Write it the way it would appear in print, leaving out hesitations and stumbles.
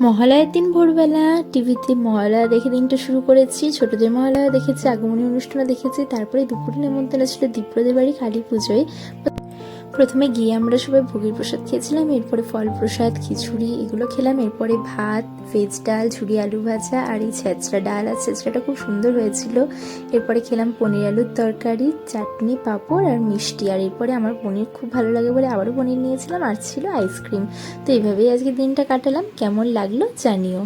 মহালয়ার দিন ভোরবেলা টিভিতে মহালয়া দেখে দিনটা শুরু করেছি। ছোটদের মহালয়া দেখেছি, আগমনী অনুষ্ঠানও দেখেছি, তারপরে দুপুরে নেমন্তন্ন ছিল দীপ্রদের বাড়ি কালী পুজোয়। প্রথমে গিয়ে আমরা সবাই ভোগের প্রসাদ খেয়েছিলাম, এরপরে ফল প্রসাদ, খিচুড়ি এগুলো খেলাম, এরপরে ভাত, ভেজ ডাল, ঝুড়ি আলু ভাজা আর এই ছেঁচড়া ডাল, আর ছেঁচড়াটা খুব সুন্দর হয়েছিল। এরপরে খেলাম পনির আলুর তরকারি, চাটনি, পাঁপড় আর মিষ্টি। আর এরপরে আমার পনির খুব ভালো লাগে বলে আবারও পনির নিয়েছিলাম, আর ছিল আইসক্রিম। তো এইভাবেই আজকে দিনটা কাটালাম। কেমন লাগলো জানিও।